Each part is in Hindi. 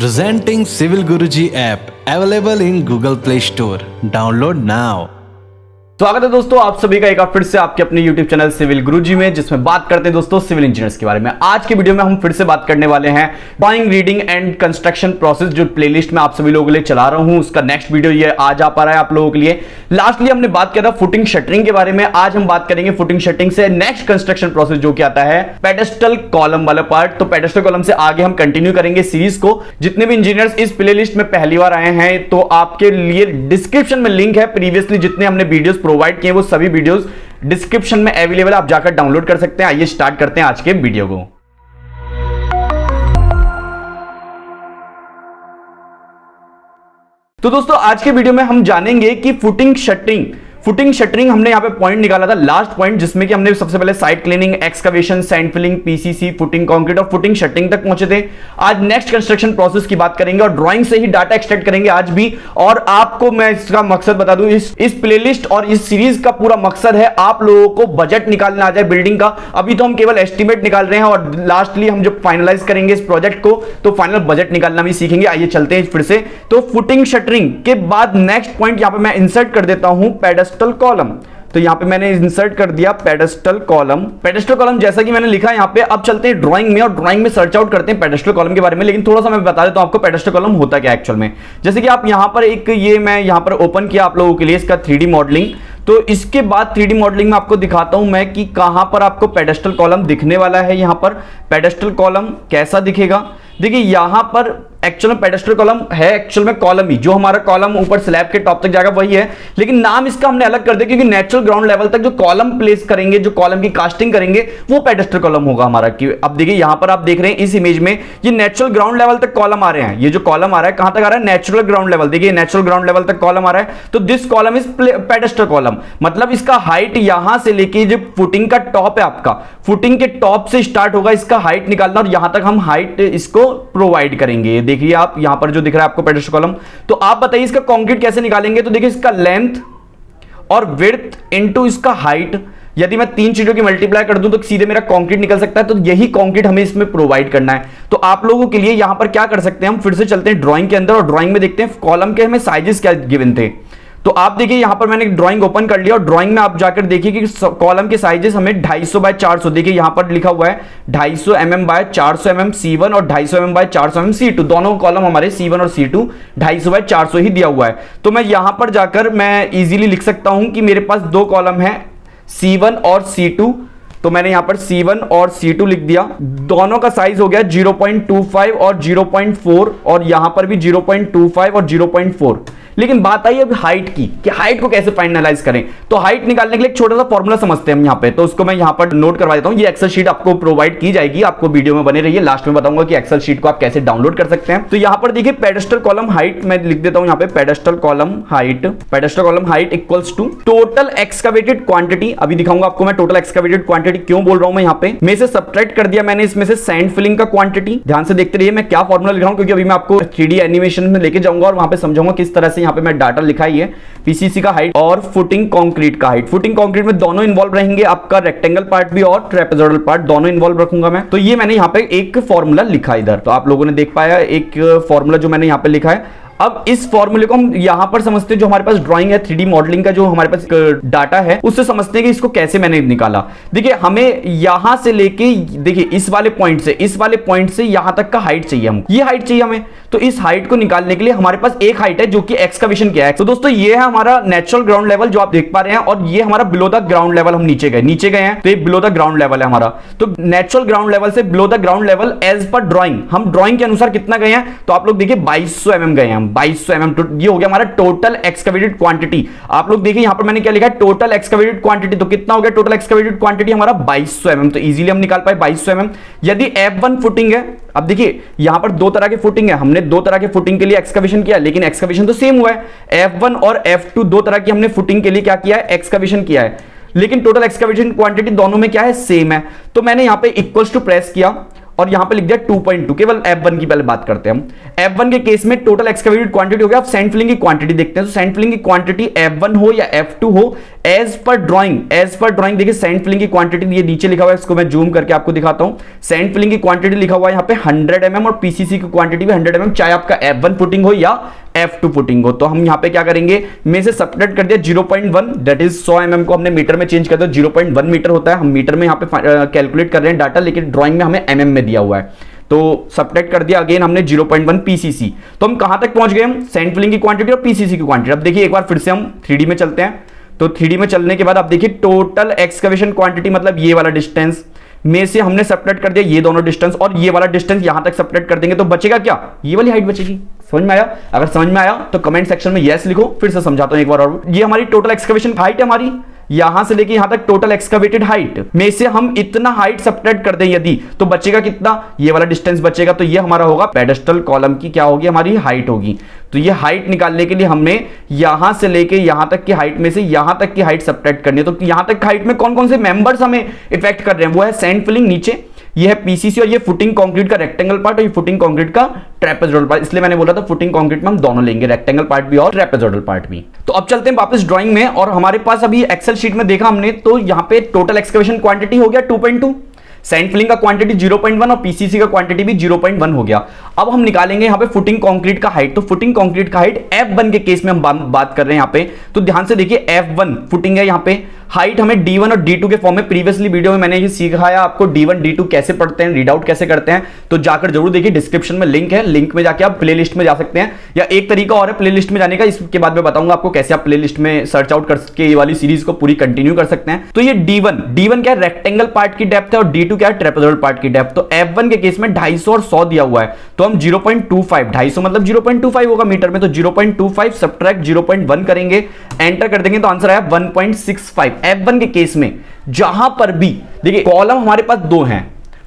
Presenting Civil Guruji app available in Google Play Store. Download now. स्वागत है दोस्तों आप सभी का एक बार फिर से आपके अपने YouTube चैनल सिविल गुरुजी में, जिसमें बात करते हैं दोस्तों सिविल इंजीनियर्स के बारे में। आज की वीडियो में हम फिर से बात करने वाले हैं drawing, reading and construction process, जो प्लेलिस्ट में आप सभी लोगों के लिए चला रहा हूं। उसका नेक्स्ट वीडियो ये आज आ पा रहा है आप लोगों के लिए। लास्टली हमने बात किया था फुटिंग शटरिंग के बारे में। आज हम बात करेंगे फुटिंग शटरिंग से नेक्स्ट कंस्ट्रक्शन प्रोसेस जो कि आता है पेडेस्टल कॉलम वाला पार्ट। तो पेडेस्टल कॉलम से आगे हम कंटिन्यू करेंगे सीरीज को। जितने भी इंजीनियर्स इस प्लेलिस्ट में पहली बार आए हैं तो आपके लिए डिस्क्रिप्शन में लिंक है। प्रीवियसली जितने हमने वीडियोस प्रोवाइड किए वो सभी वीडियोस डिस्क्रिप्शन में अवेलेबल, आप जाकर डाउनलोड कर सकते हैं। आइए स्टार्ट करते हैं आज के वीडियो को। तो दोस्तों आज के वीडियो में हम जानेंगे कि फुटिंग शटरिंग हमने यहां पे पॉइंट निकाला था, लास्ट पॉइंट, जिसमें कि हमने सबसे पहले site cleaning, excavation, sand filling, PCC, footing concrete और फुटिंग शटरिंग तक पहुंचे थे। आज नेक्स्ट कंस्ट्रक्शन प्रोसेस की बात करेंगे और ड्राइंग से ही डाटा एक्सट्रैक्ट करेंगे आज भी। और आपको मैं इसका मकसद बता दूं, इस प्लेलिस्ट और इस सीरीज का पूरा मकसद है आप लोगों को बजट निकालना आ जाए बिल्डिंग का। अभी तो हम केवल एस्टिमेट निकाल रहे हैं और लास्टली हम जब फाइनलाइज करेंगे इस प्रोजेक्ट को तो फाइनल बजट निकालना भी सीखेंगे। आइए चलते हैं फिर से। तो फुटिंग शटरिंग के बाद नेक्स्ट पॉइंट यहां पे मैं इंसर्ट कर देता हूं पेडेस्टल कॉलम। तो यहां पे मैंने इंसर्ट कर दिया पेडेस्टल कॉलम जैसा कि मैंने लिखा यहां पे। अब चलते हैं ड्राइंग में और ड्राइंग में सर्च आउट करते हैं पेडेस्टल कॉलम के बारे में। लेकिन थोड़ा सा मैं बता देता हूं आपको पेडेस्टल कॉलम होता क्या एक्चुअल में। जैसे कि आप यहां पर मैं यहां पर ओपन किया आप लोगों के लिए इसका 3D मॉडलिंग। तो इसके बाद 3D मॉडलिंग में आपको दिखाता हूं मैं कि कहां पर आपको पेडेस्टल कॉलम दिखने वाला है। यहां पर पेडेस्टल कॉलम कैसा दिखेगा, देखिए यहां पर एक्चुअल में पेडेस्टल कॉलम है, एक्चुअल में कॉलम ही, जो हमारा कॉलम ऊपर स्लैब के टॉप तक जाएगा वही है, लेकिन नाम इसका हमने अलग कर दिया क्योंकि नेचुरल ग्राउंड लेवल तक जो कॉलम प्लेस करेंगे, जो कॉलम की कास्टिंग करेंगे वो पेडेस्टल कॉलम होगा हमारा। कि अब देखिए यहां पर आप देख रहे हैं इस इमेज में ये नेचुरल ग्राउंड लेवल तक कॉलम आ रहे हैं। ये जो कॉलम आ रहा है कहां तक आ रहा है, नेचुरल ग्राउंड लेवल। देखिए नेचुरल ग्राउंड लेवल तक कॉलम आ रहा है, तो this column is pedestal column. मतलब इसका हाइट यहां से लेके जो फुटिंग का टॉप है आपका, फुटिंग के टॉप से स्टार्ट होगा इसका हाइट निकालना और यहां तक हम हाइट इसको प्रोवाइड करेंगे। देखिए आप यहां पर जो दिख रहा है आपको पेडेस्टल कॉलम। तो आप बताइए इसका कंक्रीट कैसे निकालेंगे। तो देखिए इसका लेंथ और विड्थ इनटू इसका हाइट, यदि मैं 3 चीजों की मल्टीप्लाई कर दूं तो सीधे मेरा कंक्रीट निकल सकता है। तो यही कंक्रीट हमें इसमें प्रोवाइड करना है। तो आप लोगों के लिए यहां पर क्या कर सकते हैं, हम फिर से चलते हैं ड्राइंग के अंदर और ड्राइंग में देखते हैं कॉलम के हमें साइजेस क्या गिवन थे। तो आप देखिए यहां पर मैंने ड्राइंग ओपन कर लिया और ड्राइंग में आप जाकर देखिए कि कॉलम के साइजेस हमें 250 बाय 400, देखिए यहां पर लिखा हुआ है 250 mm बाय 400 mm C1 और 250 mm बाय 400 mm C2। दोनों कॉलम हमारे C1 और C2 250 बाय 400 ही दिया हुआ है। तो मैं यहां पर जाकर मैं इजीली लिख सकता हूं कि मेरे पास दो कॉलम है C1 और C2। तो मैंने यहां पर C1 और C2 लिख दिया। दोनों का साइज हो गया 0.25 और 0.4 और यहां पर भी 0.25 और 0.4। लेकिन बात आई अब हाइट की कि हाइट को कैसे फाइनलाइज करें। तो हाइट निकालने के लिए एक छोटा सा फॉर्मूला समझते हैं हम यहां पे। तो उसको मैं यहां पर नोट करवा देता हूं। ये एक्सेल शीट आपको प्रोवाइड की जाएगी, आपको वीडियो में बने रहिए। लास्ट में बताऊंगा कि एक्सेल शीट को आप कैसे डाउनलोड कर सकते हैं। तो यहां पर देखिए पेडेस्टल कॉलम हाइट मैं लिख देता हूं यहां पे, pedestal column height equals to total excavated quantity. अभी दिखाऊंगा आपको मैं टोटल एक्सकवेटेड क्वांटिटी क्यों बोल रहा हूं मैं यहां पे। में से सब्ट्रैक्ट कर दिया मैंने इसमें से सैंड फिलिंग का क्वांटिटी। ध्यान से देखते रहिए मैं क्या फॉर्मूला लिख रहा हूं, क्योंकि अभी मैं आपको 3D एनिमेशन में लेके जाऊंगा और वहां पे समझाऊंगा किस तरह से यहां पे मैं डाटा लिखा है। पीसीसी का हाइट और फुटिंग कंक्रीट का हाइट। फुटिंग कंक्रीट में दोनों इन्वॉल्व रहेंगे, आपका रेक्टेंगल पार्ट भी और ट्रेपेजोइडल पार्ट दोनों इन्वॉल्व रखूंगा मैं। तो ये मैंने यहां पे एक फॉर्मूला लिखा इधर, तो आप लोगों ने देख पाया एक फॉर्मूला जो मैंने यहां पे लिखा है। अब इस फॉर्मूले को हम यहां पर समझते हैं, जो हमारे पास ड्राइंग है 3D मॉडलिंग का जो हमारे पास डाटा है उससे समझते हैं कि इसको कैसे मैंने निकाला। देखिए हमें यहां से लेके देखिए इस वाले पॉइंट से यहां तक का हाइट चाहिए हमको, ये हाइट चाहिए हमें। तो इस हाइट को निकालने के लिए हमारे पास एक हाइट है जो कि एक्सकवेशन किया है। तो दोस्तों ये है हमारा नेचुरल ग्राउंड लेवल जो आप देख पा रहे हैं, और ये हमारा बिलो द ग्राउंड लेवल, हम नीचे गए हैं तो ये बिलो द ग्राउंड लेवल है हमारा। तो नेचुरल ग्राउंड लेवल से below the ground level as per drawing, हम ड्राइंग के अनुसार कितना गए हैं तो आप लोग देखिए 2200 mm गए हैं, 2200 mm। ये हो गया हमारा टोटल एक्सकवेटेड क्वांटिटी। आप लोग देखिए यहां पर मैंने क्या लिखा है, टोटल एक्सकवेटेड क्वांटिटी। तो कितना हो गया टोटल एक्सकवेटेड क्वांटिटी हमारा 2200 mm। तो इजीली हम निकाल पाए 2200 mm। यदि F1 फुटिंग है, अब देखिए यहां पर दो तरह के फुटिंग है, हमने दो तरह के फुटिंग के लिए एक्सकवेशन किया, लेकिन एक्सकवेशन तो सेम हुआ है। F1 और F2 दो तरह की हमने फुटिंग के लिए क्या किया है, एक्सकवेशन किया है, लेकिन टोटल एक्सकवेशन क्वांटिटी दोनों में क्या है, सेम है। तो मैंने यहां पे इक्वल्स टू प्रेस किया और यहां पे लिख दिया 2.2, केवल F1 की पहले बात करते हैं हम। F1 के केस में टोटल एक्सकवेटेड क्वांटिटी हो गया। अब सैंड फिलिंग की क्वांटिटी देखते हैं, तो सैंड फिलिंग की क्वांटिटी F1 हो या F2 हो, एज पर ड्राइंग देखिए सैंड फिलिंग की क्वांटिटी ये नीचे लिखा हुआ है, इसको मैं जूम करके आपको दिखाता हूं। सैंड फिलिंग की क्वांटिटी लिखा हुआ है यहां पे 100 mm और पीसीसी की क्वांटिटी भी 100 mm, चाहे आपका F1 फुटिंग हो या F2 फुटिंग हो। तो हम यहां पे क्या करेंगे, में से सब्ट्रैक्ट कर दिया 0.1, दैट इज 100 mm को हमने मीटर में चेंज कर दिया, 0.1 मीटर होता है। हम मीटर में यहां पे कैलकुलेट कर रहे हैं डाटा, लेकिन ड्राइंग में हमें mm में दिया हुआ है, तो सब्ट्रैक्ट कर दिया अगेन हमने 0.1 पीसीसी। तो हम कहां तक पहुंच गए, हम सैंड फिलिंग की क्वांटिटी और पीसीसी की क्वांटिटी। अब देखिए एक बार फिर से हम 3D में चलते हैं, तो 3D में चलने के बाद आप देखिए टोटल एक्सकवेशन क्वांटिटी मतलब ये वाला डिस्टेंस में से हमने सब्ट्रैक्ट कर दिया ये दोनों डिस्टेंस, और ये वाला डिस्टेंस यहां तक सब्ट्रैक्ट कर देंगे तो बचेगा क्या, ये वाली हाइट बचेगी। समझ में आया? अगर समझ में आया तो कमेंट सेक्शन में यस लिखो, फिर से समझाता हूं एक बार और। ये हमारी टोटल एक्सकवेशन हाइट है, हमारी यहां से लेके यहां तक टोटल एक्सकवेटेड हाइट में से हम इतना हाइट सब्ट्रैक्ट कर दें यदि, तो बचेगा कितना, ये वाला डिस्टेंस बचेगा। तो ये हमारा होगा पेडेस्टल कॉलम की क्या होगी, हमारी हाइट होगी। तो ये हाइट निकालने के लिए हमने यहां से लेके यहां तक की हाइट में से यहां तक की हाइट सब्ट्रैक्ट करनी है। तो यहां तक की हाइट में कौन कौन से मेंबर्स हमें इफेक्ट कर रहे हैं, वो है सैंड फिलिंग नीचे, ये है पीसीसी, और ये फुटिंग कंक्रीट का रेक्टेंगल पार्ट, और ये फुटिंग कंक्रीट का ट्रेपेजोइडल पार्ट। इसलिए मैंने बोला था फुटिंग कंक्रीट में हम दोनों लेंगे, रेक्टेंगल पार्ट भी और ट्रेपेजोइडल पार्ट भी। तो अब चलते हैं वापस ड्राइंग में, और हमारे पास अभी एक्सेल शीट में देखा हमने, तो यहां पे टोटल एक्सकवेशन क्वांटिटी हो गया 2.2, सैंड फिलिंग का क्वांटिटी 0.1 और पीसीसी का क्वांटिटी भी 0.1 हो गया। अब हम निकालेंगे यहां पे फुटिंग कंक्रीट का हाइट। तो फुटिंग कंक्रीट का हाइट F1 के केस में हम बात कर रहे हैं यहां पे, तो ध्यान से देखिए F1 फुटिंग है, यहां पे हाइट हमें D1 और D2 के फॉर्म में, प्रीवियसली वीडियो में मैंने ये सिखाया आपको D1 D2 कैसे पढ़ते हैं, रीड आउट कैसे करते हैं, तो जाकर जरूर देखिए, डिस्क्रिप्शन में लिंक है, लिंक में जाके आप प्लेलिस्ट में जा सकते हैं। या एक तरीका और है प्लेलिस्ट में जाने का, इसके बाद मैं बताऊंगा आपको कैसे आप प्लेलिस्ट में सर्च आउट करके ये वाली सीरीज को पूरी कंटिन्यू कर सकते हैं। तो ये D1 क्या है, रेक्टेंगल पार्ट की डेप्थ है, और D2 क्या है, ट्रेपेजोइडल पार्ट की डेप्थ। तो F1 के केस में 250 और 100 दिया हुआ है, तो हम 0.25, 250 मतलब 0.25 होगा मीटर में, तो 0.25 सब्ट्रैक्ट 0.1 करेंगे, एंटर कर देंगे, तो आंसर आया 1.65। F1 के केस में जहां पर भी देखिए कॉलम हमारे पास दो हैं,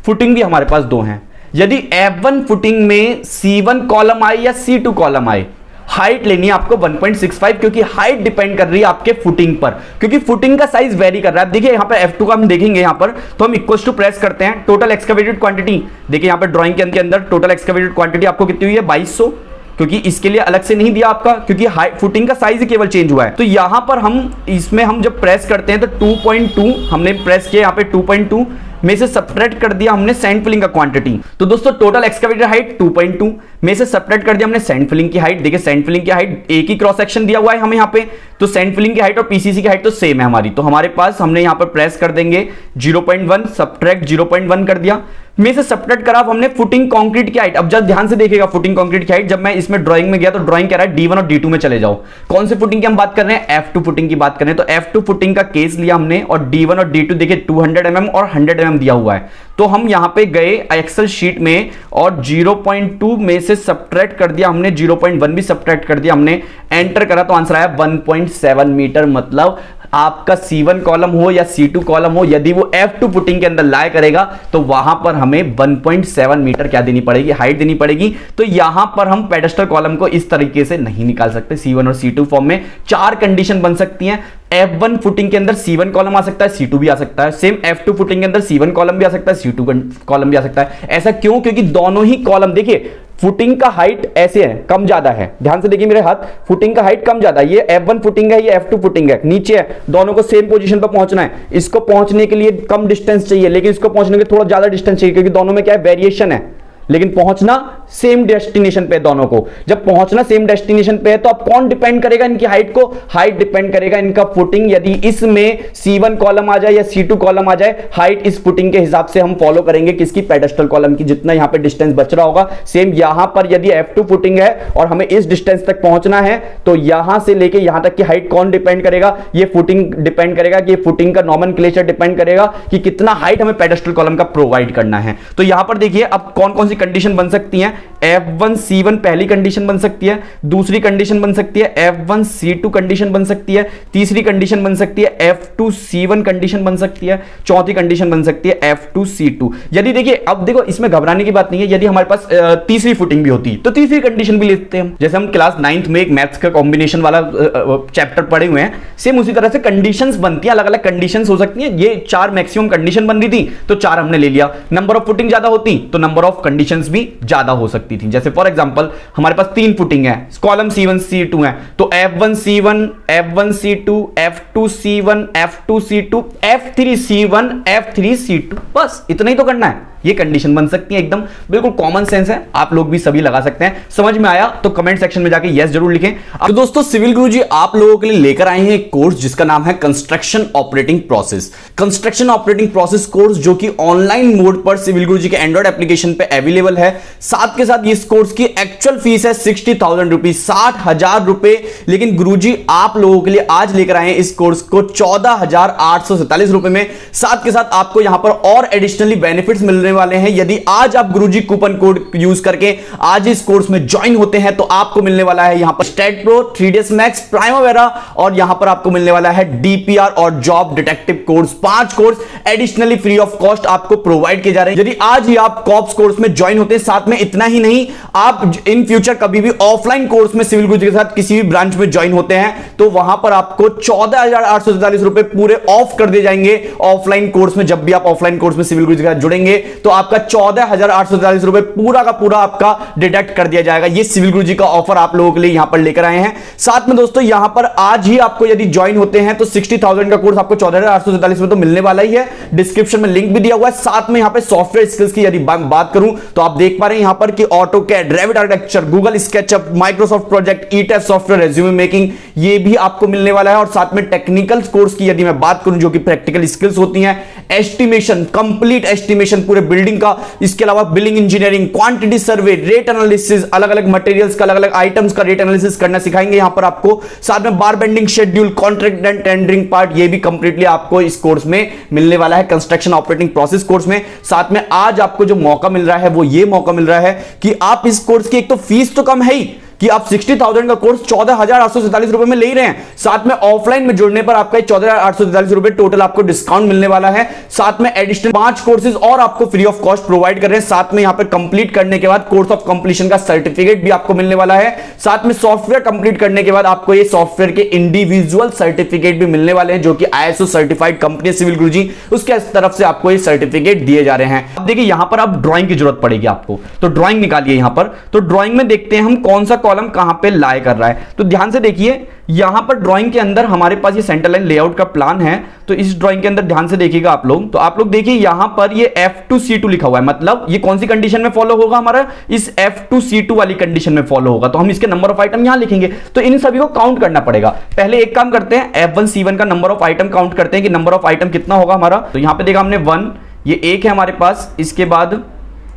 फुटिंग भी हमारे पास दो हैं, यदि F1 फुटिंग में C1 कॉलम आए या C2 कॉलम आए, हाइट लेनी है आपको 1.65, क्योंकि हाइट डिपेंड कर रही है आपके फुटिंग पर, क्योंकि फुटिंग का साइज वेरी कर रहा है। देखिए यहां पर F2 का हम देखेंगे यहां पर, तो हम इक्वल टू प्रेस करते हैं, टोटल एक्सकवेटेड क्वांटिटी देखिए यहां पर ड्राइंग के अंदर टोटल एक्सकवेटेड क्वांटिटी आपको कितनी हुई है 2200, क्योंकि इसके लिए अलग से नहीं दिया आपका, क्योंकि फुटिंग का साइज ही केवल चेंज हुआ है। तो यहां पर हम इसमें हम जब प्रेस करते हैं तो 2.2 हमने प्रेस किया, यहां पे 2.2 में से सब्ट्रैक्ट कर दिया हमने सैंड फिलिंग का क्वांटिटी। तो दोस्तों टोटल एक्सकवेटेड हाइट 2.2 में से सब्ट्रैक्ट कर दिया हमने सैंड फिलिंग की हाइट। देखिए सैंड फिलिंग की हाइट एक ही क्रॉस सेक्शन दिया हुआ है हमें यहाँ पे, तो सैंड फिलिंग की हाइट और पीसीसी की हाइट तो सेम है हमारी। तो हमारे पास हमने यहाँ पर प्रेस कर देंगे 0.1 सब्ट्रैक्ट 0.1 कर दिया, में से सब्ट्रैक्ट करा हमने फुटिंग कंक्रीट की हाइट। अब जब ध्यान से देखिएगा फुटिंग कंक्रीट की हाइट, जब मैं इसमें ड्राइंग में गया तो ड्राइंग कह रहा है D1 और D2 में चले जाओ। कौन से फुटिंग की हम बात कर रहे हैं, F2 फुटिंग की बात कर रहे हैं। तो F2 फुटिंग का केस लिया हमने, और D1 और D2 देखिए 200 mm और 100 mm दिया हुआ है। तो हम यहां पे गए एक्सेल शीट में और 0.2 में से सब्ट्रैक्ट कर दिया हमने, 0.1 भी सब्ट्रैक्ट कर दिया हमने, एंटर करा तो आंसर आया 1.7 मीटर। मतलब आपका C1 कॉलम हो या C2 कॉलम हो, यदि वो F2 फुटिंग के अंदर लाया करेगा तो वहां पर हमें 1.7 मीटर क्या देनी पड़ेगी, हाइट देनी पड़ेगी। तो यहां पर हम पेडेस्टल कॉलम को इस तरीके से नहीं निकाल सकते C1 और C2 फॉर्म में। चार कंडीशन बन सकती हैं, F1 फुटिंग के अंदर C1 कॉलम आ सकता है, C2 भी आ सकता है, सेम F2 फुटिंग के अंदर C1 कॉलम भी आ सकता है, C2 कॉलम भी आ सकता है। ऐसा क्यों, क्योंकि दोनों ही कॉलम देखिए फुटिंग का हाइट ऐसे है, कम ज्यादा है, ध्यान से देखिए मेरे हाथ, फुटिंग का हाइट कम ज्यादा है, ये F1 फुटिंग है, ये F2 फुटिंग है, नीचे है, दोनों को सेम पोजीशन पर पहुंचना है। इसको पहुंचने के लिए कम डिस्टेंस चाहिए, लेकिन इसको पहुंचने के लिए थोड़ा ज्यादा डिस्टेंस चाहिए, क्योंकि दोनों में क्या है, वेरिएशन है, लेकिन पहुंचना सेम डेस्टिनेशन पे दोनों को। जब पहुंचना सेम डेस्टिनेशन पे है तो अब कौन डिपेंड करेगा इनकी हाइट को, हाइट डिपेंड करेगा इनका फुटिंग। यदि इसमें C1 कॉलम आ जाए या C2 कॉलम आ जाए, हाइट इस फुटिंग के हिसाब से हम फॉलो करेंगे किसकी, पेडेस्टल कॉलम की। जितना यहां पे डिस्टेंस बच रहा होगा, सेम यहां पर यदि F2 फुटिंग है और हमें इस डिस्टेंस तक पहुंचना है, तो यहां से लेके यहां तक की हाइट कौन डिपेंड करेगा, ये फुटिंग डिपेंड करेगा, कि फुटिंग का नॉमेनक्लेचर डिपेंड करेगा कि कितना हाइट हमें पेडेस्टल कॉलम का प्रोवाइड करना है। तो यहां पर देखिए अब कौन कौन सी कंडीशन बन सकती हैं, F1C1 पहली कंडीशन बन सकती है, दूसरी कंडीशन बन सकती है F1C2 कंडीशन बन सकती है, तीसरी कंडीशन बन सकती है F2C1 कंडीशन बन सकती है, चौथी कंडीशन बन सकती है F2C2। यदि देखिए, अब देखो इसमें घबराने की बात नहीं है, यदि हमारे पास तीसरी फुटिंग भी होती तो तीसरी कंडीशन भी लेते हैं। जैसे हम क्लास 9th में एक मैथ्स का कॉम्बिनेशन वाला चैप्टर पढ़े हुए हैं, सेम उसी तरह से कंडीशंस बनती हैं, अलग अलग कंडीशंस हो सकती हैं। ये 4 मैक्सिमम कंडीशन बन रही थी तो 4 हमने ले लिया। नंबर ऑफ फुटिंग ज्यादा होती तो नंबर ऑफ कंडीशंस भी ज्यादा हो सकती थी। जैसे फॉर एग्जांपल हमारे पास 3 फुटिंग है, कॉलम C1 C2 है, तो F1C1 F1C2 F2C1 F2C2 F3C1 F3C2, बस इतना ही तो करना है। ये कंडीशन बन सकती है, एकदम बिल्कुल कॉमन सेंस है, आप लोग भी सभी लगा सकते हैं। समझ में आया तो कमेंट सेक्शन में जाके यस जरूर लिखें। तो दोस्तों, सिविल गुरुजी आप लोगों के लिए लेकर आए हैं एक कोर्स जिसका नाम है construction operating process. Construction operating process course जो कि ऑनलाइन मोड पर सिविल गुरुजी के एंड्रॉइड एप्लीकेशन पे अवेलेबल है। साथ के साथ इस कोर्स की एक्चुअल फीस है 60,000 रुपीज, 60,000 रुपए, लेकिन गुरुजी आप लोगों के लिए आज लेकर आए हैं इस कोर्स को 14,847 रुपए में। साथ के साथ आपको यहां पर और एडिशनली बेनिफिट्स मिल रहे वाले हैं। यदि आज आप गुरुजी कूपन कोड यूज करके आज इस कोर्स में ज्वाइन होते हैं तो आपको मिलने वाला है यहां पर state pro, 3ds max, Primavera और यहां पर आपको मिलने वाला है डीपीआर और job detective course. 5 course additionally free of cost आपको प्रोवाइड किए जा रहे हैं यदि आज ही आप कॉप्स कोर्स में ज्वाइन होते हैं। साथ में इतना ही नहीं, आप इन फ्यूचर कभी भी ऑफलाइन कोर्स में सिविल गुरुजी के साथ किसी भी ब्रांच में ज्वाइन होते हैं तो वहां पर आपको 14,847 रुपए पूरे ऑफ कर दिए जाएंगे। ऑफलाइन कोर्स में जब भी आप ऑफलाइन कोर्स में सिविल गुरुजी के साथ जुड़ेंगे तो आपका 14,847 रुपए पूरा का पूरा आपका डिडक्ट कर दिया जाएगा। ये सिविल गुरुजी का ऑफर आप लोगों के लिए यहां पर लेकर आए हैं। साथ में दोस्तों, यहां पर आज ही आपको यदि ज्वाइन होते हैं तो 60,000 का कोर्स आपको 14,847 में तो मिलने वाला ही है। डिस्क्रिप्शन में लिंक भी दिया हुआ है। साथ में यहां पर सॉफ्टवेयर स्किल्स की यदि बात करूं तो आप देख पा रहे हैं यहां पर कि AutoCAD, Revit architecture, Google SketchUp, Microsoft project, etest software, resume making, ये भी आपको मिलने वाला है। और साथ में टेक्निकल कोर्स की यदि मैं बात करूं जो कि प्रैक्टिकल स्किल्स होती हैं, एस्टिमेशन, कंप्लीट एस्टिमेशन पूरे बिल्डिंग का, इसके अलावा billing engineering, quantity survey, rate analysis, अलग अलग मटेरियल्स का, अलग अलग आइटम्स का रेट एनालिसिस करना सिखाएंगे यहां पर आपको। साथ में बार bending, schedule, contract and tendering part, ये भी कंप्लीटली आपको इस कोर्स में मिलने वाला है, कंस्ट्रक्शन ऑपरेटिंग प्रोसेस कोर्स में। साथ में आज आपको जो मौका मिल रहा है वो ये मौका मिल रहा है कि आप इस कोर्स की एक तो फीस तो कम है ही कि आप 60,000 का कोर्स 14,847 रुपए में ले रहे हैं। साथ में ऑफलाइन में जुड़ने पर आपका 14,847 रुपए टोटल आपको डिस्काउंट मिलने वाला है। साथ में एडिशनल 5 कोर्सेज और आपको फ्री ऑफ कॉस्ट प्रोवाइड कर रहे हैं। साथ में यहां पर कंप्लीट करने के बाद कोर्स ऑफ कंप्लीशन का सर्टिफिकेट भी आपको मिलने वाला है। साथ में सॉफ्टवेयर कंप्लीट करने के बाद आपको ये सॉफ्टवेयर के इंडिविजुअल सर्टिफिकेट भी मिलने वाले हैं जो कि ISO सर्टिफाइड कंपनी सिविल गुरुजी, उसके तरफ से आपको ये सर्टिफिकेट दिए जा रहे हैं। अब देखिए यहां पर अब ड्राइंग की जरूरत पड़ेगी आपको, तो ड्राइंग निकालिए यहां पर। तो ड्राइंग में देखते हैं हम कौन सा कॉलम कहां पे लाई कर रहा है। तो ध्यान से देखिए यहां पर ड्राइंग के अंदर हमारे पास ये सेंटर लाइन लेआउट का प्लान है। तो इस ड्राइंग के अंदर ध्यान से देखिएगा आप लोग, तो आप लोग देखिए यहां पर ये F2C2 लिखा हुआ है, मतलब ये कौन सी कंडीशन में फॉलो होगा, हमारा इस F2C2 वाली कंडीशन में फॉलो होगा। तो हम इसके नंबर ऑफ आइटम यहां लिखेंगे, तो इन सभी को काउंट करना पड़ेगा। पहले एक काम करते हैं, F1C1 का नंबर ऑफ आइटम काउंट करते हैं कि नंबर ऑफ आइटम कितना होगा हमारा। तो यहां पे देखा हमने 1, ये 1 है हमारे पास, इसके बाद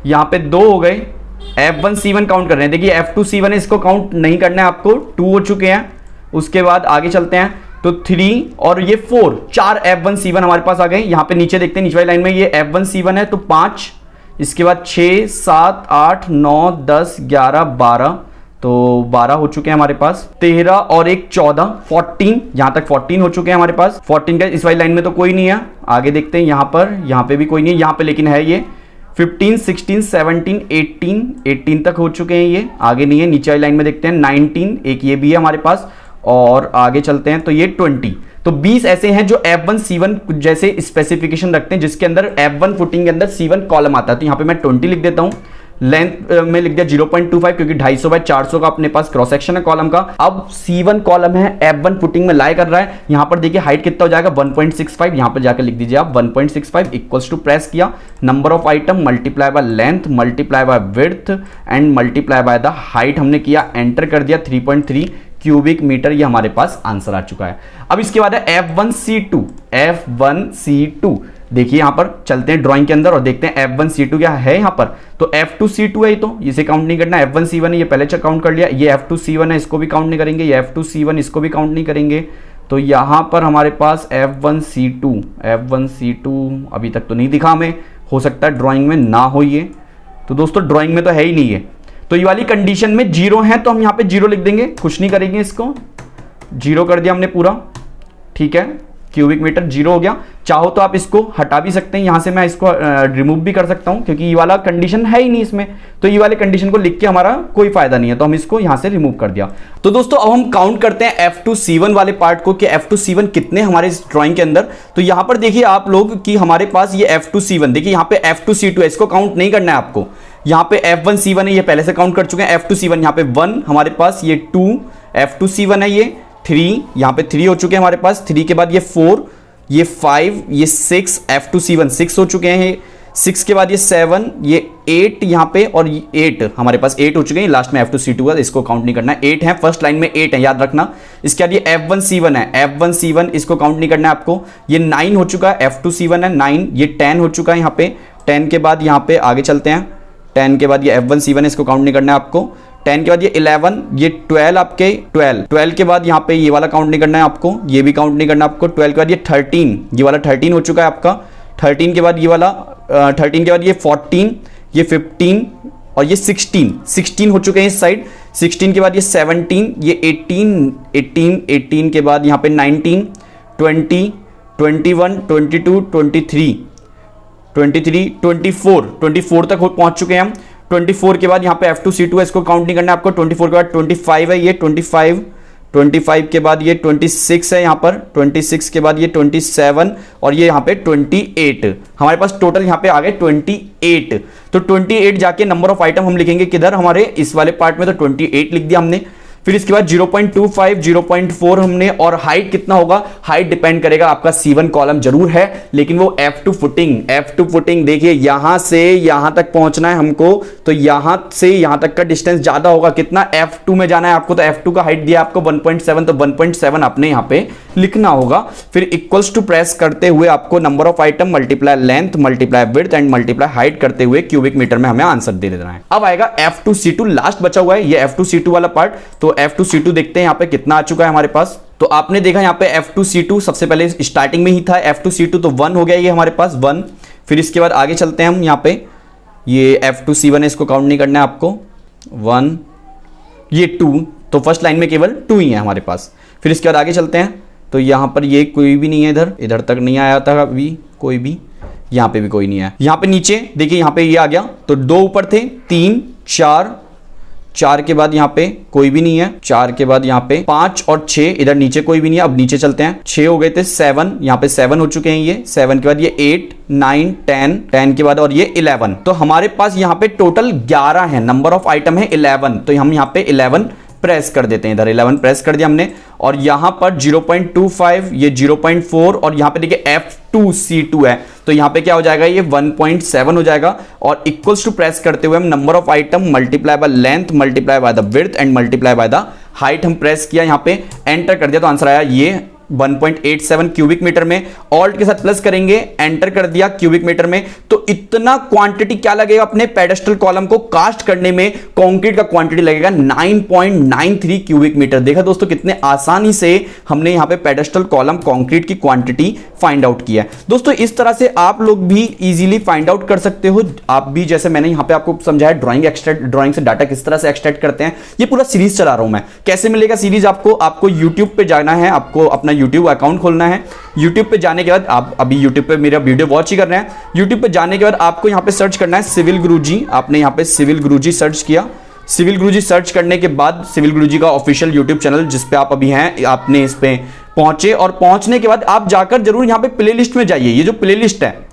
यहां पे 2 हो गए। F1C1 काउंट कर रहे हैं, देखिए F2C1 है, इसको काउंट नहीं करना है आपको, 2 हो चुके हैं। उसके बाद आगे चलते हैं तो 3 और ये 4, 4 F1C1 हमारे पास आ गए। यहां पे नीचे देखते हैं, नीचे वाली लाइन में ये F1C1 है तो 5, इसके बाद 6, 7, 8, 9, 10, 11, 12, तो 12 हो चुके हैं हमारे पास। 13 और एक 14, 14, यहां तक 14 हो चुके हैं हमारे पास। 14 का इस वाली लाइन में तो कोई नहीं है। आगे देखते हैं यहां पे भी कोई नहीं है, यहां पे लेकिन है ये 15, 16, 17, 18 तक हो चुके हैं ये, आगे नहीं है। नीचे वाली लाइन में देखते हैं 19, एक ये भी है हमारे पास। और आगे चलते हैं तो ये 20, तो 20 ऐसे हैं जो F1C1 जैसे स्पेसिफिकेशन रखते हैं, जिसके अंदर F1 फुटिंग के अंदर C1 कॉलम आता है। तो यहां पे मैं 20 लिख देता हूं, लेंथ में लिख दिया 0.25 क्योंकि 250 बाय 400 का अपने पास क्रॉस सेक्शन है कॉलम का। अब C1 कॉलम है, F1 फुटिंग में लाई कर रहा है। यहां पर देखिए हाइट कितना हो जाएगा 1.65, यहां पर जाकर लिख दीजिए आप 1.65 इक्वल्स टू, प्रेस किया, number of item multiply by length multiply by width and multiply by the height हमने किया, एंटर कर दिया 3.3 क्यूबिक मीटर, ये हमारे पास आंसर आ चुका है। अब इसके बाद है F1C2, F1C2 देखिए यहां पर चलते हैं ड्राइंग के अंदर और देखते हैं F1C2 क्या है यहां पर। तो F2C2 है, तो इसे काउंट नहीं करना। F1C1 है, ये पहले काउंट कर लिया। ये F2C1 है, इसको भी काउंट नहीं करेंगे। ये F2C1 इसको भी काउंट नहीं करेंगे। तो यहां पर हमारे पास F1C2 अभी तक तो नहीं दिखा हमें, हो सकता है ड्राइंग में ना हो ये। तो दोस्तों ड्राइंग में तो है ही नहीं है। तो ये वाली कंडीशन में जीरो है तो हम यहां पे जीरो लिख देंगे, कुछ नहीं करेंगे, इसको जीरो कर दिया हमने पूरा, ठीक है, क्यूबिक मीटर जीरो हो गया। चाहो तो आप इसको हटा भी सकते हैं, यहां से मैं इसको रिमूव भी कर सकता हूं क्योंकि ये वाला कंडीशन है ही नहीं इसमें, तो ये वाले कंडीशन को लिख के हमारा कोई फायदा नहीं है, तो हम इसको यहां से रिमूव कर दिया। तो दोस्तों अब हम काउंट करते हैं F2C1 वाले पार्ट को कि F2C1 कितने हमारे इस ड्राइंग के अंदर। तो यहां पर देखिए आप लोग कि हमारे पास ये F2C1, देखिए यहां पे F2C2 है, इसको काउंट नहीं करना है आपको। यहां पे F1C1 है, ये पहले से काउंट कर चुके हैं। F2C1 यहां पे 1 हमारे पास, ये 2 F2C1 है, ये 3 यहां पे 3 हो चुके हैं हमारे पास, 3 के बाद ये 4, ये 5, ये 6 F2C1 6 हो चुके हैं, 6 के बाद ये 7, ये 8 यहां पे, और ये 8 हमारे पास 8 हो चुके हैं। लास्ट में F2C2 है, इसको काउंट नहीं करना है, 8 है फर्स्ट लाइन में, 8 है याद रखना। इसके बाद ये F1C1 है, F1C1 इसको काउंट नहीं करना है आपको। ये 9 हो चुका है, F2C1 है 9, ये 10 हो चुका है यहाँ पे। 10 के बाद यहाँ पे आगे चलते हैं, 10 के बाद ये F1C1 है, इसको काउंट नहीं करना है आपको। 10 के बाद ये 11, ये 12 आपके 12 के बाद यहाँ पे ये वाला काउंट नहीं करना है आपको, ये भी काउंट नहीं करना आपको। 12 के बाद ये 13, ये वाला 13 हो चुका है आपका। 13 के बाद ये वाला 13 के बाद ये 14, ये 15 और ये 16 हो चुके हैं इस साइड। 16 के बाद ये 17, ये 18 के बाद यहाँ पे 19, 20, 21, 22, 23, 24 तक पहुंच चुके हैं हम। 24 के बाद यहाँ पे F2C2 है, इसको काउंट नहीं करना है आपको। 24 के बाद 25 है, ये 25 के बाद ये 26 है यहाँ पर, 26 के बाद ये 27 और ये यहाँ पे 28। हमारे पास टोटल यहाँ पे आ गए 28। तो 28 जाके नंबर ऑफ आइटम हम लिखेंगे किधर, हमारे इस वाले पार्ट में, तो 28 लिख दिया हमने। फिर इसके बाद 0.25, 0.4 हमने, और हाइट कितना होगा, हाइट डिपेंड करेगा, आपका C1 कॉलम जरूर है लेकिन वो F2 फुटिंग देखिए यहां से यहां तक पहुंचना है हमको, तो यहां से यहां तक का डिस्टेंस ज्यादा होगा, कितना F2 में जाना है आपको, तो F2 का हाइट दिया आपको 1.7, तो 1.7 आपने यहां पे लिखना होगा। फिर इक्वल्स टू प्रेस करते हुए आपको number of item multiply length multiply width and multiply height करते हुए क्यूबिक मीटर में हमें आंसर दे देना है। अब आएगा F2C2, लास्ट बचा हुआ है ये F2C2 वाला पार्ट। तो F2C2 देखते हैं यहाँ पे कितना आ चुका है हमारे पास। तो आपने देखा यहाँ पे F2C2 सबसे पहले स्टार्टिंग में ही था F2C2, तो 1 हो गया ये हमारे पास 1। फिर इसके बाद आगे चलते हैं हम, यहाँ पे ये F2C1 है, इसको काउंट नहीं करना है आपको, 1, ये 2, तो फर्स्ट लाइन में केवल 2 ही है हमारे पास। फिर इसके बाद आगे चलते हैं, तो यहाँ पर ये कोई भी नहीं है, इधर तक नहीं आया था अभी कोई भी, यहाँ पे भी कोई नहीं है। यहाँ पे नीचे देखिए यहाँ पे ये आ गया, तो 2 ऊपर थे, 3, 4 के बाद यहाँ पे कोई भी नहीं है, 4 के बाद यहाँ पे 5 और 6, इधर नीचे कोई भी नहीं है। अब नीचे चलते हैं, 6 हो गए थे, 7 यहाँ पे 7 हो चुके हैं, ये 7 के बाद ये 8, 9, 10 के बाद और ये 11। तो हमारे पास यहाँ पे टोटल 11 है, नंबर ऑफ आइटम है 11, तो हम यहाँ पे 11 प्रेस कर देते हैं, इधर 11 प्रेस कर दिया हमने। और यहां पर 0.25, ये 0.4 और यहां पे देखिए F2C2 है, तो यहां पे क्या हो जाएगा, ये 1.7 हो जाएगा। और इक्वल्स टू प्रेस करते हुए हम number of item multiply by length multiply by the width and multiply by the height हम प्रेस किया, यहां पे एंटर कर दिया, तो आंसर आया ये 1.87 क्यूबिक मीटर में। ऑल्ट के साथ प्लस करेंगे, एंटर कर दिया क्यूबिक मीटर में, तो इतना क्वांटिटी क्या लगेगा अपने पेडेस्टल कॉलम को कास्ट करने में, कंक्रीट का क्वांटिटी लगेगा 9.93 क्यूबिक मीटर। देखा दोस्तों कितने आसानी से हमने यहां पे पेडेस्टल कॉलम कंक्रीट की क्वांटिटी फाइंड आउट किया है। दोस्तों इस तरह से आप लोग भी इजीली फाइंड आउट कर सकते हो, आप भी जैसे मैंने यहां पे आपको समझाया ड्राइंग से डाटा किस तरह से एक्सट्रैक्ट करते हैं। ये पूरा सीरीज चला रहा हूं मैं, कैसे मिलेगा सीरीज आपको यूट्यूब पे जाना है, आपको अपना यूट्यूब अकाउंट खोलना है। यूट्यूब पे जाने के बाद आप अभी यूट्यूब पे मेरा वीडियो वॉच ही कर रहे हैं, यूट्यूब पे जाने के बाद आपको यहां पे सर्च करना है सिविल गुरुजी। आपने यहां पे सिविल गुरुजी सर्च किया, सिविल गुरुजी सर्च करने के बाद सिविल गुरुजी का ऑफिशियल यूट्यूब चैनल जिस पे आप अभी हैं, आपने इस पे पहुंचे, और पहुंचने के बाद आप जाकर जरूर यहां पे प्लेलिस्ट में जाइए। ये जो प्लेलिस्ट है,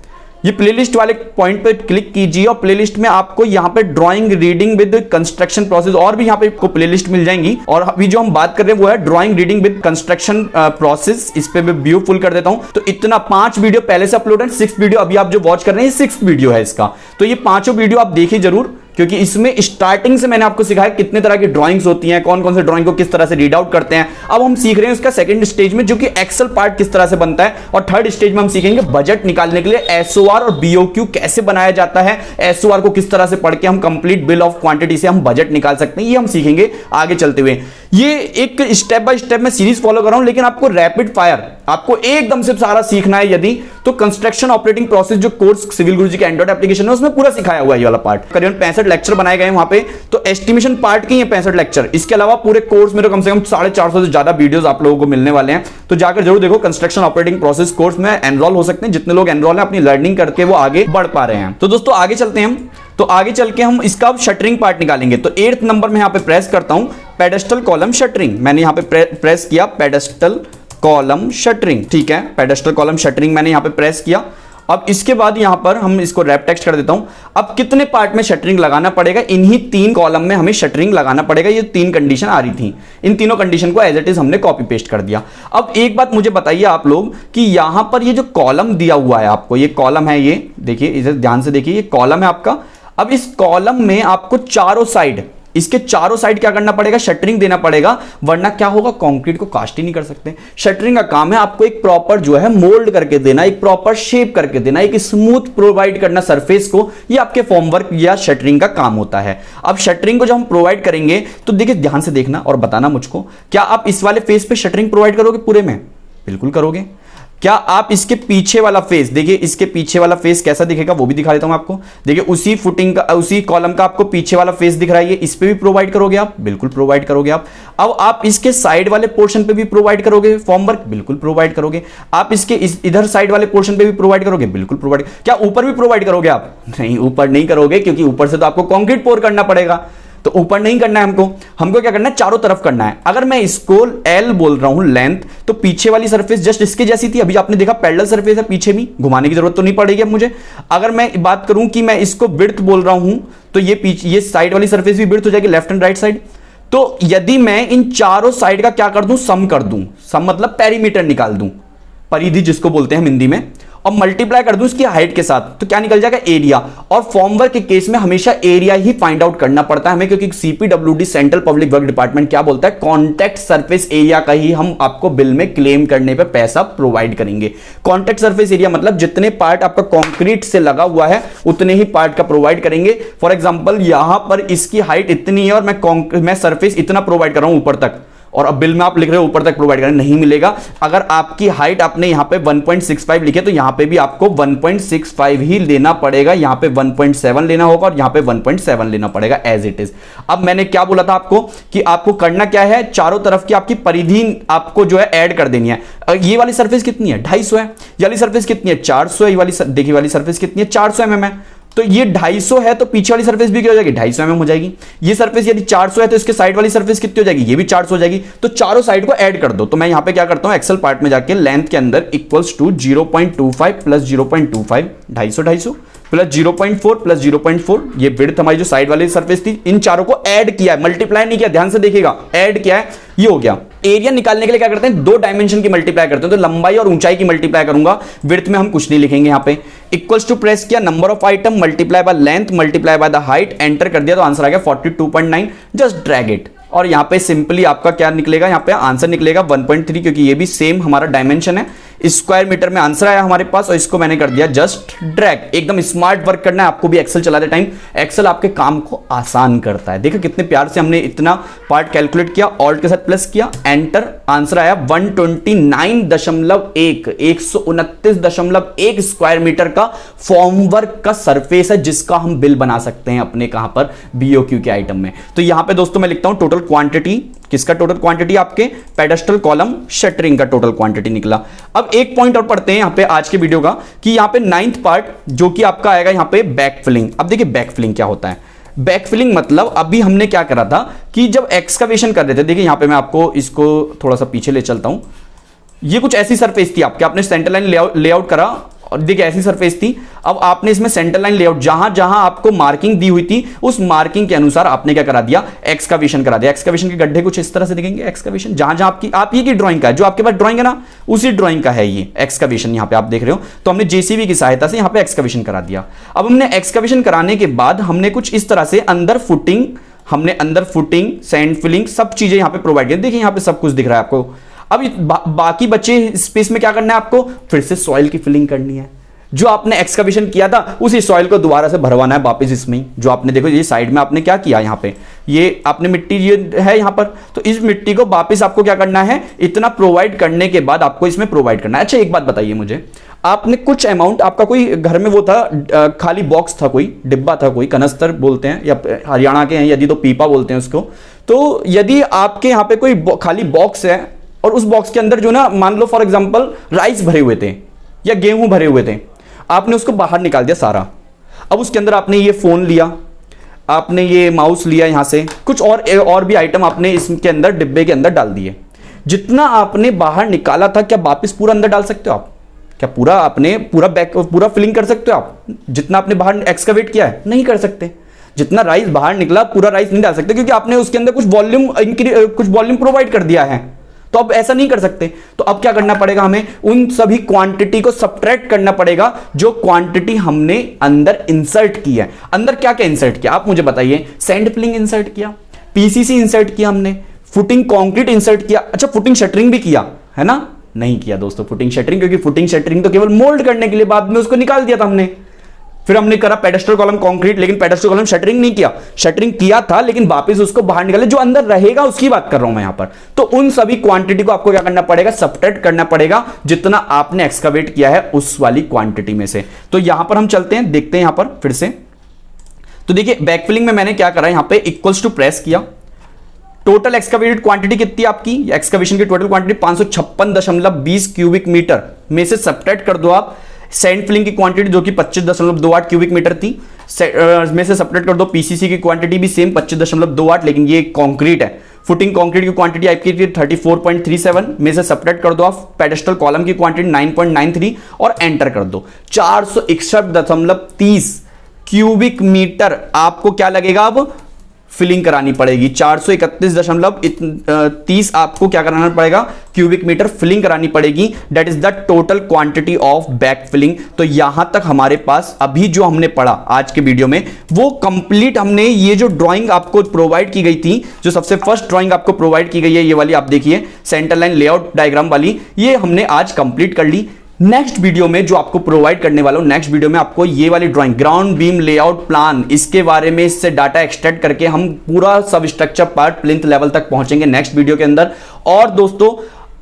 ये प्लेलिस्ट वाले पॉइंट पे क्लिक कीजिए और प्लेलिस्ट में आपको यहाँ पे drawing reading with construction process और भी यहाँ पे आपको प्लेलिस्ट मिल जाएंगी। और अभी जो हम बात कर रहे हैं वो है drawing reading with construction process. इस पे मैं व्यू फुल कर देता हूं, तो इतना 5 वीडियो पहले से अपलोड है, 6th वीडियो अभी आप जो वॉच कर रहे हैं 6th वीडियो है इसका। तो ये 5 वीडियो आप देखिए जरूर, क्योंकि इसमें स्टार्टिंग से मैंने आपको सिखाया कितने तरह की ड्राइंग्स होती हैं, कौन कौन से ड्राइंग को किस तरह से रीड आउट करते हैं। अब हम सीख रहे हैं उसका सेकंड स्टेज में, जो कि एक्सेल पार्ट किस तरह से बनता है, और थर्ड स्टेज में हम सीखेंगे बजट निकालने के लिए एसओआर और बीओक्यू कैसे बनाया जाता है, एसओआर को किस तरह से पढ़ के हम कंप्लीट बिल ऑफ क्वांटिटी से हम बजट निकाल सकते हैं, ये हम सीखेंगे आगे चलते हुए। ये एक स्टेप बाय स्टेप मैं सीरीज फॉलो कर रहा हूं, लेकिन आपको रैपिड फायर, आपको एकदम से सारा सीखना है यदि, तो कंस्ट्रक्शन ऑपरेटिंग प्रोसेस जो कोर्स सिविल गुरुजी का एंड्रॉइड एप्लीकेशन है उसमें पूरा सिखाया हुआ है ये वाला पार्ट। करीबन 65 लेक्चर बनाए गए वहां पे, तो एस्टिमेशन पार्ट के ये 65 लेक्चर, इसके अलावा पूरे कोर्स में कम से कम 450 से ज्यादा वीडियोस आप लोगों को मिलने वाले हैं, तो जाकर जरूर देखो। कंस्ट्रक्शन ऑपरेटिंग प्रोसेस कोर्स में एनरोल हो सकते हैं, जितने लोग एनरोल हैं अपनी लर्निंग करके वो आगे बढ़ पा रहे हैं। तो दोस्तों आगे चलते हैं हम, तो आगे चल के हम इसका शटरिंग पार्ट निकालेंगे। तो 8th नंबर में यहां पे प्रेस करता हूं, पेडेस्टल कॉलम शटरिंग। मैंने यहां पे प्रेस किया पेडेस्टल कॉलम शटरिंग, ठीक है, पेडेस्टल कॉलम शटरिंग मैंने यहां पे प्रेस किया। अब इसके बाद यहां पर हम इसको रैप टेक्स्ट कर देता हूं। अब कितने पार्ट में शटरिंग लगाना पड़ेगा, इन्हीं 3 कॉलम में हमें शटरिंग लगाना पड़ेगा। ये 3 कंडीशन आ रही थी, इन तीनों कंडीशन को एज इट इज हमने कॉपी पेस्ट कर दिया। अब एक बात मुझे बताइए आप लोग कि यहां पर ये जो कॉलम दिया हुआ है आपको, ये कॉलम है, ये देखिए, इधर ध्यान से देखिए, ये कॉलम है आपका। अब इस कॉलम में आपको चारों साइड, इसके चारों साइड क्या करना पड़ेगा, शटरिंग देना पड़ेगा, वरना क्या होगा, कंक्रीट को कास्ट ही नहीं कर सकते। शटरिंग का काम है आपको एक प्रॉपर जो है मोल्ड करके देना, एक प्रॉपर शेप करके देना, एक स्मूथ प्रोवाइड करना सरफेस को, ये आपके फॉर्मवर्क या शटरिंग का काम होता है। अब शटरिंग को जब हम प्रोवाइड करेंगे तो देखिए ध्यान से देखना और बताना मुझको, क्या आप इस वाले फेस पे शटरिंग प्रोवाइड करोगे पूरे में? बिल्कुल करोगे। क्या आप इसके पीछे वाला फेस, देखिए इसके पीछे वाला फेस कैसा दिखेगा वो भी दिखा देता हूं आपको। देखिए उसी फुटिंग का, उसी कॉलम का आपको पीछे वाला फेस दिख रहा है, ये इस पे भी प्रोवाइड करोगे आप? बिल्कुल प्रोवाइड करोगे आप। अब आप इसके साइड वाले पोर्शन पे भी प्रोवाइड करोगे फॉर्मवर्क? बिल्कुल प्रोवाइड करोगे। आप इसके इधर साइड वाले पोर्शन पे भी प्रोवाइड करोगे? बिल्कुल प्रोवाइड। क्या ऊपर भी प्रोवाइड करोगे आप? नहीं, ऊपर नहीं करोगे, क्योंकि ऊपर से तो आपको कंक्रीट पोर करना पड़ेगा, तो ऊपर नहीं करना है हमको क्या करना है, चारों तरफ करना है। अगर मैं इसको L बोल रहा हूं लेंथ, तो पीछे वाली सरफेस जस्ट इसके जैसी थी, अभी आपने देखा पैरेलल सरफेस है, पीछे भी घुमाने की जरूरत तो नहीं पड़ेगी अब मुझे। अगर मैं बात करूं कि मैं इसको विड्थ बोल रहा हूं, तो ये पीछे, ये साइड वाली सरफेस भी विड्थ हो जाएगी, लेफ्ट एंड राइट साइड। तो यदि मैं इन चारों साइड का क्या कर दूं, सम कर दूं, सम मतलब पेरीमीटर निकाल दूं, परिधि जिसको बोलते हैं हिंदी में, और मल्टीप्लाई कर दूं इसकी हाइट के साथ, तो क्या निकल जाएगा, एरिया। और फॉर्मवर्क के केस में हमेशा एरिया ही फाइंड आउट करना पड़ता है हमें, क्योंकि CPWD central public work department क्या बोलता है, कॉन्टैक्ट सरफेस एरिया का ही हम आपको बिल में क्लेम करने पे पैसा प्रोवाइड करेंगे। कॉन्टैक्ट सरफेस एरिया मतलब जितने पार्ट आपका कंक्रीट से लगा हुआ है उतने ही पार्ट का प्रोवाइड करेंगे। फॉर एग्जांपल यहां पर इसकी हाइट इतनी है और मैं सरफेस इतना प्रोवाइड कर रहा हूं ऊपर तक, और अब बिल में आप लिख रहे हो ऊपर तक प्रोवाइड करें, नहीं मिलेगा। अगर आपकी हाइट आपने यहां पे 1.65 लिखे, तो यहां पे भी आपको 1.65 ही लेना पड़ेगा, यहां पे 1.7 लेना होगा और यहां पे 1.7 लेना पड़ेगा एज इट इज। अब मैंने क्या बोला था आपको कि आपको करना क्या है, चारों तरफ की आपकी परिधि आपको जो है ऐड कर देनी है। ये वाली सरफेस कितनी है, 250 है। ये वाली सरफेस कितनी है, 400 है। ये वाली देखिए वाली सरफेस कितनी है, 400 mm है। तो ये 250 है, तो पीछे वाली सरफेस भी क्या हो जाएगी, 250 mm हो जाएगी। ये सरफेस यदि 400 है, तो इसके साइड वाली सरफेस कितनी हो जाएगी, ये भी 400 हो जाएगी। तो चारों साइड को ऐड कर दो। तो मैं यहां पे क्या करता हूं, एक्सेल पार्ट में जाके लेंथ के अंदर equals to 0.25 plus 0.25, 250 plus 0.4 plus 0.4, ये विड्थ हमारी जो साइड वाली सरफेस थी, इन चारों को ऐड किया है, मल्टीप्लाई नहीं किया, ध्यान से देखिएगा, ऐड किया है, ये हो गया। एरिया निकालने के लिए क्या करते हैं, 2 डायमेंशन की मल्टीप्लाई करते हैं, तो लंबाई और ऊंचाई की मल्टीप्लाई करूंगा, विड्थ में हम कुछ नहीं लिखेंगे यहां पे। इक्वल्स टू प्रेस किया, number of item multiply by length multiply by the height, enter कर दिया, तो आंसर आ गया 42.9। जस्ट ड्रैग इट, और यहां पे सिंपली आपका क्या निकलेगा, यहां पे आंसर निकलेगा 1.3, क्योंकि ये भी सेम हमारा डायमेंशन है। स्क्वायर मीटर में आंसर आया हमारे पास, और इसको मैंने कर दिया जस्ट ड्रैग। एकदम स्मार्ट वर्क करना है आपको भी एक्सेल चलाते टाइम, एक्सेल आपके काम को आसान करता है। देखो कितने प्यार से हमने इतना पार्ट कैलकुलेट किया, ऑल्ट के साथ प्लस किया, एंटर, आंसर आया 129.1, 129.1 स्क्वायर मीटर का फॉर्मवर्क का सरफेस है, जिसका हम बिल बना सकते हैं अपने कहां पर, बीओक्यू के आइटम में। तो यहां पे दोस्तों मैं लिखता हूं टोटल क्वांटिटी, किसका टोटल क्वांटिटी, आपके पेडेस्टल कॉलम शटरिंग का टोटल क्वांटिटी निकला। अब एक पॉइंट और पढ़ते हैं यहां पे आज के वीडियो का, कि यहां पे 9th पार्ट जो कि आपका आएगा यहां पे बैकफिलिंग। अब देखिए बैकफिलिंग क्या होता है, बैकफिलिंग मतलब अभी हमने क्या करा था कि जब एक्सकवेशन कर रहे थे, देखिए यहां पे मैं आपको इसको थोड़ा सा पीछे ले चलता हूं, ये कुछ ऐसी सरफेस थी आपके, आपने सेंटर लाइन लेआउट करा, और देखिए ऐसी सरफेस थी। अब आपने इसमें सेंटर लाइन लेआउट, जहां जहां आपको मार्किंग दी हुई थी उस मार्किंग के अनुसार आपने क्या करा दिया, एक्सकवेशन करा दिया। एक्सकवेशन के गड्ढे कुछ इस तरह से दिखेंगे, एक्सकवेशन जहां जहां आपकी आप ही की ड्राइंग का है, जो आपके पास ड्राइंग है ना, उसी ड्राइंग का है ये एक्सकवेशन, यहां पे आप देख रहे हो। तो हमने जेसीबी की सहायता से यहां पे एक्सकवेशन करा दिया। अब हमने एक्सकवेशन कराने के बाद हमने कुछ इस तरह से अंदर फुटिंग, सैंड फिलिंग, सब चीजें यहां पे प्रोवाइड की। देखिए यहां पे सब कुछ दिख रहा है आपको। अब बाकी बचे स्पेस में क्या करना है आपको, फिर से सॉइल की फिलिंग करनी है। जो आपने एक्सकवेशन किया था उसी सॉइल को दोबारा से भरवाना है वापस इसमें ही। जो आपने देखो ये साइड में आपने क्या किया, यहाँ पे ये आपने मिट्टी ये है यहाँ पर, तो इस मिट्टी को वापस आपको क्या करना है, इतना प्रोवाइड करने के बाद आपको इसमें प्रोवाइड करना है। अच्छा एक बात बताइए मुझे, आपने कुछ अमाउंट, आपका कोई घर में वो था खाली बॉक्स था, कोई डिब्बा था, कोई कनस्तर बोलते हैं या हरियाणा के हैं यदि तो पीपा बोलते हैं उसको, तो यदि आपके यहाँ पे कोई खाली बॉक्स है और उस बॉक्स के अंदर जो ना मान लो फॉर एग्जांपल राइस भरे हुए थे या गेहूं भरे हुए थे, आपने उसको बाहर निकाल दिया सारा। अब उसके अंदर आपने ये फोन लिया, आपने ये माउस लिया, यहां से कुछ और भी आइटम आपने इसके अंदर डिब्बे के अंदर डाल दिए। जितना आपने बाहर निकाला था क्या वापस पूरा अंदर डाल सकते हो आप? क्या पूरा आपने पूरा फिलिंग कर सकते हो आप? जितना आपने बाहर एक्सकवेट किया है नहीं कर सकते। जितना राइस बाहर निकला पूरा राइस नहीं डाल सकते, क्योंकि आपने उसके अंदर कुछ वॉल्यूम प्रोवाइड कर दिया है, तो अब ऐसा नहीं कर सकते। तो अब क्या करना पड़ेगा, हमें उन सभी क्वांटिटी को सबट्रैक्ट करना पड़ेगा जो क्वांटिटी हमने अंदर इंसर्ट की है। अंदर क्या क्या इंसर्ट किया आप मुझे बताइए? सैंड फिलिंग इंसर्ट किया, पीसीसी इंसर्ट किया हमने, फुटिंग कंक्रीट इंसर्ट किया। अच्छा फुटिंग शटरिंग भी किया है ना? नहीं किया दोस्तों फुटिंग शटरिंग, क्योंकि फुटिंग शटरिंग तो केवल मोल्ड करने के लिए, बाद में उसको निकाल दिया था हमने। फिर हमने करा पेडेस्टल कॉलम कंक्रीट, लेकिन पेडेस्टल कॉलम शटरिंग नहीं किया। शटरिंग किया था लेकिन वापस उसको बाहर निकाले, जो अंदर रहेगा उसकी बात कर रहा हूं मैं यहां पर। तो उन सभी क्वांटिटी को आपको क्या करना पड़ेगा, सबट्रैक्ट करना पड़ेगा जितना आपने एक्सकवेट किया है उस वाली क्वांटिटी में से। तो यहां पर हम चलते हैं, देखते हैं यहां पर फिर से। तो देखिए बैकफिलिंग में मैंने क्या करा, यहां पे इक्वल्स टू प्रेस किया। टोटल एक्सकवेटेड क्वांटिटी कितनी आपकी, एक्सकवेशन की टोटल क्वांटिटी 556.20 क्यूबिक मीटर में से सबट्रैक्ट कर दो आप सैंड फिलिंग की क्वांटिटी जो कि 25.28 क्यूबिक मीटर थी, में से सबट्रैक्ट कर दो पीसीसी की क्वांटिटी भी सेम 25.28, लेकिन ये कंक्रीट है। फुटिंग कंक्रीट की क्वांटिटी आपकी थी 34.37, में से सबट्रैक्ट कर दो आप पेडेस्टल कॉलम की क्वांटिटी 9.93 और एंटर कर दो। 461.30 क्यूबिक मीटर आपको क्या लगेगा अब फिलिंग करानी पड़ेगी। 431.30 आपको क्या कराना पड़ेगा, क्यूबिक मीटर फिलिंग करानी पड़ेगी। That is the total quantity of back filling. तो यहां तक हमारे पास अभी जो हमने पढ़ा आज के वीडियो में वो कंप्लीट हमने, ये जो ड्राइंग आपको प्रोवाइड की गई थी, जो सबसे फर्स्ट ड्राइंग आपको प्रोवाइड की गई है ये वाली आप देखिए सेंटर लाइन लेआउट डायग्राम वाली, ये हमने आज कंप्लीट कर ली। नेक्स्ट वीडियो में जो आपको प्रोवाइड करने वाला हूं, नेक्स्ट वीडियो में आपको ये वाली drawing ground beam layout plan, इसके बारे में इससे डाटा एक्सट्रैक्ट करके हम पूरा सब स्ट्रक्चर पार्ट प्लिंथ लेवल तक पहुंचेंगे नेक्स्ट वीडियो के अंदर। और दोस्तों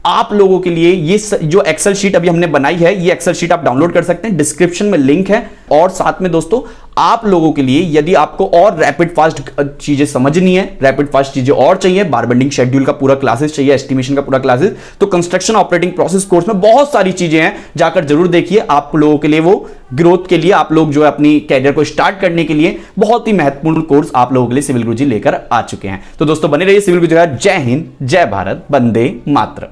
आप लोगों के लिए ये जो एक्सेल शीट अभी हमने बनाई है, ये एक्सेल शीट आप डाउनलोड कर सकते हैं, डिस्क्रिप्शन में लिंक है। और साथ में दोस्तों आप लोगों के लिए यदि आपको और रैपिड फास्ट चीजें समझनी है, रैपिड फास्ट चीजें और चाहिए, बार बेंडिंग शेड्यूल का पूरा क्लासेस चाहिए, एस्टिमेशन का पूरा क्लासेस, तो कंस्ट्रक्शन ऑपरेटिंग प्रोसेस कोर्स में बहुत सारी चीजें हैं, जाकर जरूर देखिए। आप लोगों के लिए वो ग्रोथ के लिए, आप लोग जो है अपनी कैरियर को स्टार्ट करने के लिए बहुत ही महत्वपूर्ण कोर्स आप लोगों के लिए सिविल गुरुजी लेकर आ चुके हैं। तो दोस्तों बने रहिए सिविल गुरुजी। जय हिंद, जय भारत, वंदे मातरम।